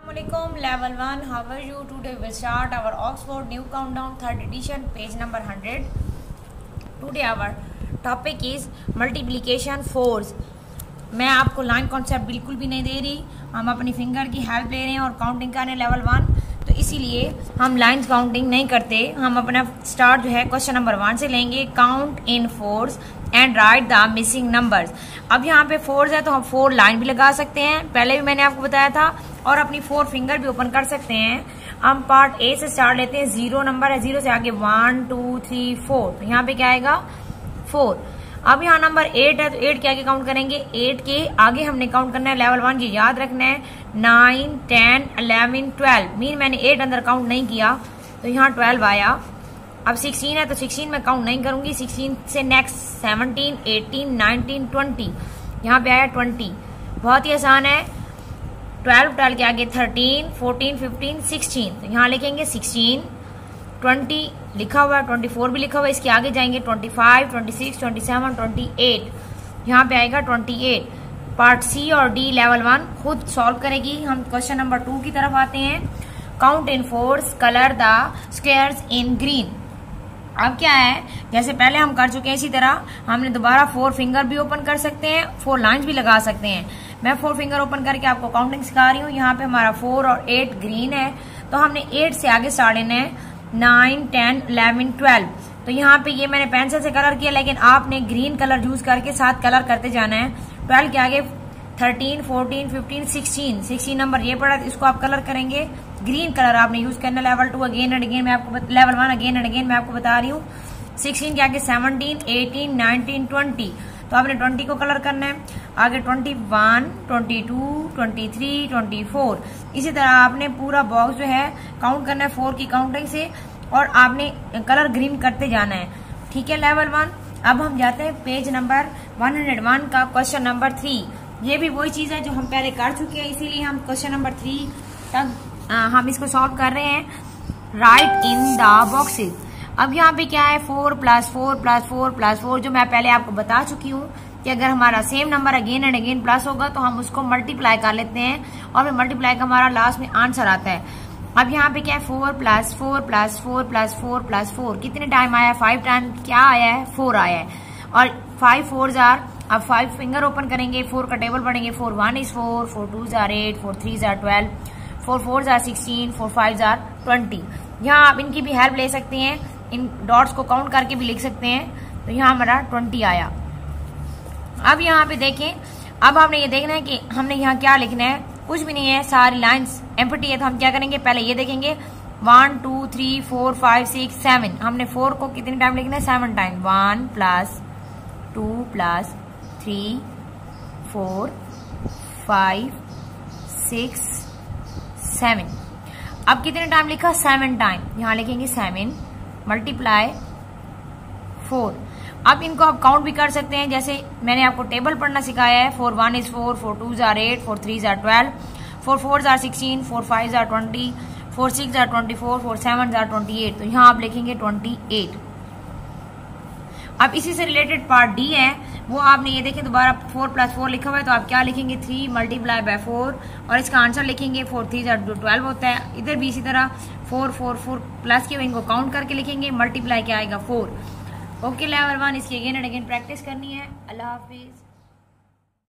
Assalamualaikum level 1, how are you? Today we will start our Oxford New Countdown 3rd edition page number 100. Today our topic is multiplication fours. मैं आपको line concept बिल्कुल भी नहीं दे रही, हम अपनी finger की हेल्प ले रहे हैं और काउंटिंग करने लेवल 1, तो इसीलिए हम लाइंस काउंटिंग नहीं करते। हम अपना स्टार्ट जो है क्वेश्चन नंबर 1 से लेंगे। Count in force and right the missing numbers. अब यहाँ पे फोर्स है तो हम 4 लाइन भी लगा सकते हैं, पहले भी मैंने आपको बताया था, और अपनी 4 फिंगर भी ओपन कर सकते हैं। हम पार्ट ए से स्टार्ट लेते हैं। 0 नंबर है, 0 से आगे 1 2 3 4, तो यहाँ पे क्या आएगा 4। अब यहाँ नंबर 8 है तो 8 के आगे काउंट करेंगे। 8 के आगे हमने काउंट करना है लेवल 1, ये याद रखना है। 9 10 11 12 मीन मैंने 8 अंदर काउंट नहीं किया तो यहाँ 12 आया। अब 16 है तो 16 में काउंट नहीं करूंगी। 16 से नेक्स्ट 17 18 19 20, यहाँ पे आया 20। बहुत ही आसान है। 12 के आगे 13 14 15 16, तो यहाँ लिखेंगे 16। 20 लिखा हुआ है, 24 भी लिखा हुआ है, इसके आगे जाएंगे 25 26 27 28, यहाँ पे आएगा 28। पार्ट सी और डी लेवल 1 खुद सॉल्व करेगी। हम क्वेश्चन नंबर 2 की तरफ आते हैं। Count in force, colour the squares in green. अब क्या है, जैसे पहले हम कर चुके हैं इसी तरह हमने दोबारा 4 फिंगर भी ओपन कर सकते हैं, 4 लाइंस भी लगा सकते हैं। मैं 4 फिंगर ओपन करके आपको काउंटिंग सिखा रही हूँ। यहाँ पे हमारा 4 और 8 ग्रीन है, तो हमने 8 से आगे स्टार्ट लेना है। 9 10 11 12, तो यहाँ पे ये मैंने पेंसिल से कलर किया, लेकिन आपने ग्रीन कलर यूज करके साथ कलर करते जाना है। 12 के आगे 13 14 15 16 नंबर ये पड़ा, इसको आप कलर करेंगे। ग्रीन कलर आपने यूज करना। लेवल 2 अगेन एंड अगेन मैं आपको लेवल 1 अगेन एंड अगेन मैं आपको बता रही हूँ। 16 के आगे 17 18 19 20, तो आपने 20 को कलर करना है। आगे 21 22 23 24, इसी तरह आपने पूरा बॉक्स जो है काउंट करना है 4 की काउंटिंग से, और आपने कलर ग्रीन करते जाना है। ठीक है लेवल 1। अब हम जाते हैं पेज नंबर 101 का क्वेश्चन नंबर 3। ये भी वही चीज है जो हम पहले कर चुके हैं, इसीलिए हम क्वेश्चन नंबर 3 तक हम इसको सॉल्व कर रहे हैं। Right in the boxes. अब यहाँ पे क्या है 4 + 4 + 4 + 4, जो मैं पहले आपको बता चुकी हूँ कि अगर हमारा same number again and again plus होगा तो हम उसको मल्टीप्लाई कर लेते हैं, और फिर मल्टीप्लाई का हमारा लास्ट में आंसर आता है। अब यहाँ पे क्या है 4 + 4 + 4 + 4 + 4, कितने टाइम आया 5 टाइम क्या आया है 4 आया है। और 5 4s आर, अब 5 फिंगर ओपन करेंगे, 4 का टेबल पढ़ेंगे। 4 1 is 4 4 2s are 8 4 3s are 12 4 4s are 16 4 5s are 20। यहाँ आप इनकी भी हेल्प ले सकते हैं, इन डॉट्स को काउंट करके भी लिख सकते हैं। तो यहाँ हमारा 20 आया। अब यहाँ पे देखें, अब हमने ये देखना है कि हमने यहाँ क्या लिखना है। कुछ भी नहीं है, सारी लाइंस एम्प्टी है, तो हम क्या करेंगे पहले ये देखेंगे 1 2 3 4 5 6 7, हमने 4 को कितने टाइम लिखना है 7 टाइम। 1 + 2 + 3 4 5 6 7, अब कितने टाइम लिखा 7 टाइम, यहाँ लिखेंगे 7 × 4। अब इनको आप काउंट भी कर सकते हैं, जैसे मैंने आपको टेबल पढ़ना सिखाया है। 4 1 is 4 4 2s are 8 4 3s are 12 4 4s are 16 4 5s are 20 4 6s are 24 4 7s are 28, तो यहाँ आप लिखेंगे 28। अब इसी से रिलेटेड पार्ट डी है, वो आपने ये देखें दोबारा 4 + 4 लिखा हुआ है, तो आप क्या लिखेंगे 3 × 4, और इसका आंसर लिखेंगे 4 3s are 12 होता है। इधर भी इसी तरह 4 4 4 प्लस के इनको काउंट करके लिखेंगे, मल्टीप्लाई क्या आएगा 4। ओके लेवल 1 इसकी अगेन एंड अगेन प्रैक्टिस करनी है। अल्लाह हाफिज।